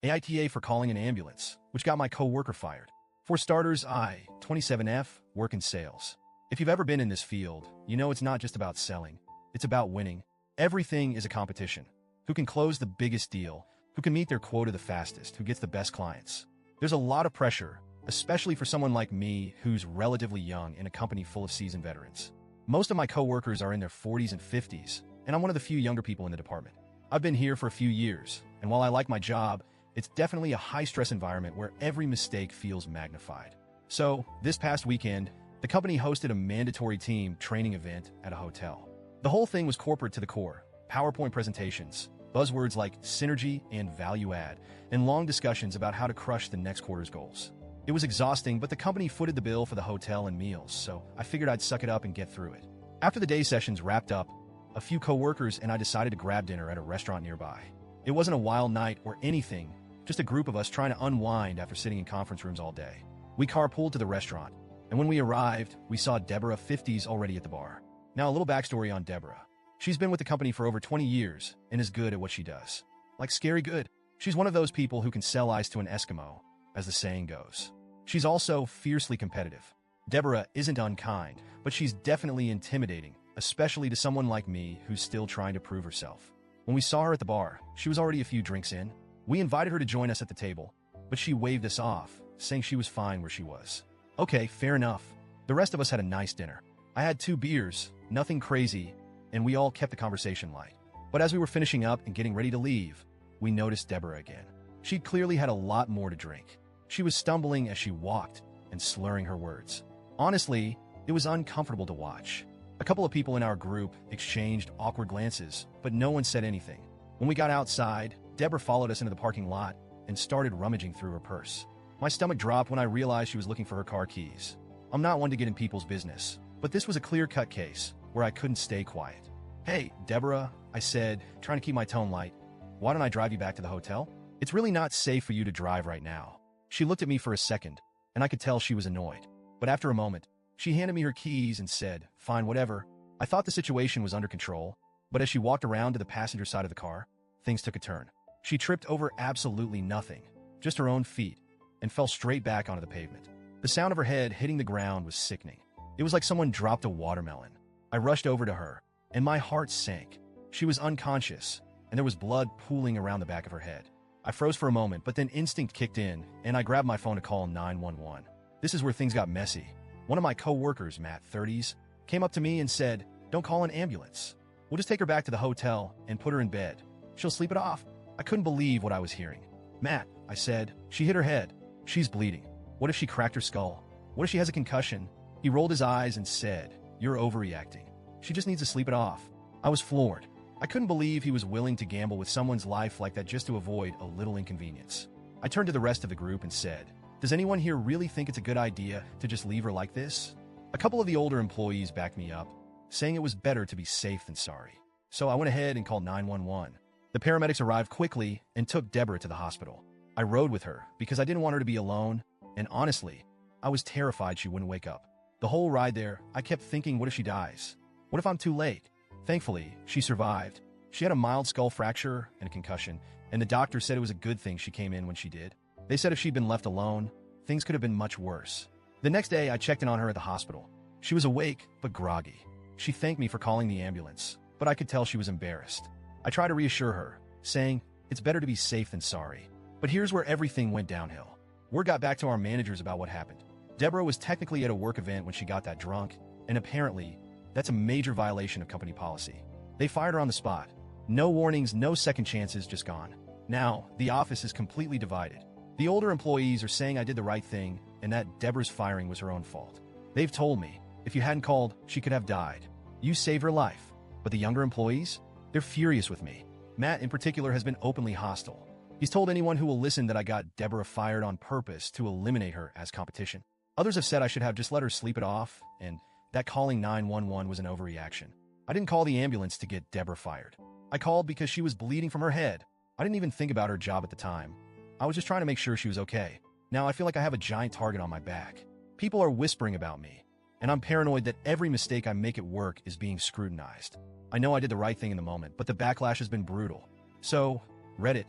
AITA for calling an ambulance, which got my coworker fired. For starters, I, 27F, work in sales. If you've ever been in this field, you know it's not just about selling. It's about winning. Everything is a competition. Who can close the biggest deal? Who can meet their quota the fastest? Who gets the best clients? There's a lot of pressure, especially for someone like me who's relatively young in a company full of seasoned veterans. Most of my coworkers are in their 40s and 50s, and I'm one of the few younger people in the department. I've been here for a few years, and while I like my job, it's definitely a high-stress environment where every mistake feels magnified. So, this past weekend, the company hosted a mandatory team training event at a hotel. The whole thing was corporate to the core, PowerPoint presentations, buzzwords like synergy and value add, and long discussions about how to crush the next quarter's goals. It was exhausting, but the company footed the bill for the hotel and meals, so I figured I'd suck it up and get through it. After the day sessions wrapped up, a few coworkers and I decided to grab dinner at a restaurant nearby. It wasn't a wild night or anything, just a group of us trying to unwind after sitting in conference rooms all day. We carpooled to the restaurant, and when we arrived, we saw Deborah, 50s, already at the bar. Now, a little backstory on Deborah. She's been with the company for over 20 years and is good at what she does. Like scary good. She's one of those people who can sell ice to an Eskimo, as the saying goes. She's also fiercely competitive. Deborah isn't unkind, but she's definitely intimidating, especially to someone like me who's still trying to prove herself. When we saw her at the bar, she was already a few drinks in. We invited her to join us at the table, but she waved us off, saying she was fine where she was. Okay, fair enough. The rest of us had a nice dinner. I had 2 beers, nothing crazy, and we all kept the conversation light. But as we were finishing up and getting ready to leave, we noticed Deborah again. She'd clearly had a lot more to drink. She was stumbling as she walked and slurring her words. Honestly, it was uncomfortable to watch. A couple of people in our group exchanged awkward glances, but no one said anything. When we got outside, Deborah followed us into the parking lot and started rummaging through her purse. My stomach dropped when I realized she was looking for her car keys. I'm not one to get in people's business, but this was a clear-cut case where I couldn't stay quiet. Hey, Deborah, I said, trying to keep my tone light. Why don't I drive you back to the hotel? It's really not safe for you to drive right now. She looked at me for a second, and I could tell she was annoyed. But after a moment, she handed me her keys and said, fine, whatever. I thought the situation was under control, but as she walked around to the passenger side of the car, things took a turn. She tripped over absolutely nothing, just her own feet, and fell straight back onto the pavement. The sound of her head hitting the ground was sickening. It was like someone dropped a watermelon. I rushed over to her, and my heart sank. She was unconscious, and there was blood pooling around the back of her head. I froze for a moment, but then instinct kicked in, and I grabbed my phone to call 911. This is where things got messy. One of my co-workers, Matt, 30s, came up to me and said, "Don't call an ambulance. We'll just take her back to the hotel and put her in bed. She'll sleep it off." I couldn't believe what I was hearing. "Matt," I said, "she hit her head. She's bleeding. What if she cracked her skull? What if she has a concussion?" He rolled his eyes and said, "You're overreacting. She just needs to sleep it off." I was floored. I couldn't believe he was willing to gamble with someone's life like that just to avoid a little inconvenience. I turned to the rest of the group and said, "Does anyone here really think it's a good idea to just leave her like this?" A couple of the older employees backed me up, saying it was better to be safe than sorry. So I went ahead and called 911. The paramedics arrived quickly and took Deborah to the hospital. I rode with her because I didn't want her to be alone, and honestly, I was terrified she wouldn't wake up. The whole ride there, I kept thinking, what if she dies? What if I'm too late? Thankfully, she survived. She had a mild skull fracture and a concussion, and the doctor said it was a good thing she came in when she did. They said if she'd been left alone, things could have been much worse. The next day, I checked in on her at the hospital. She was awake, but groggy. She thanked me for calling the ambulance, but I could tell she was embarrassed. I tried to reassure her, saying, "It's better to be safe than sorry." But here's where everything went downhill. Word got back to our managers about what happened. Deborah was technically at a work event when she got that drunk, and apparently, that's a major violation of company policy. They fired her on the spot. No warnings, no second chances, just gone. Now, the office is completely divided. The older employees are saying I did the right thing and that Deborah's firing was her own fault. They've told me, if you hadn't called, she could have died. You saved her life. But the younger employees? They're furious with me. Matt, in particular, has been openly hostile. He's told anyone who will listen that I got Deborah fired on purpose to eliminate her as competition. Others have said I should have just let her sleep it off, and that calling 911 was an overreaction. I didn't call the ambulance to get Deborah fired. I called because she was bleeding from her head. I didn't even think about her job at the time. I was just trying to make sure she was okay. Now I feel like I have a giant target on my back. People are whispering about me, and I'm paranoid that every mistake I make at work is being scrutinized. I know I did the right thing in the moment, but the backlash has been brutal. So, Reddit,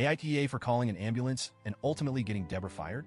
AITA for calling an ambulance and ultimately getting Deborah fired?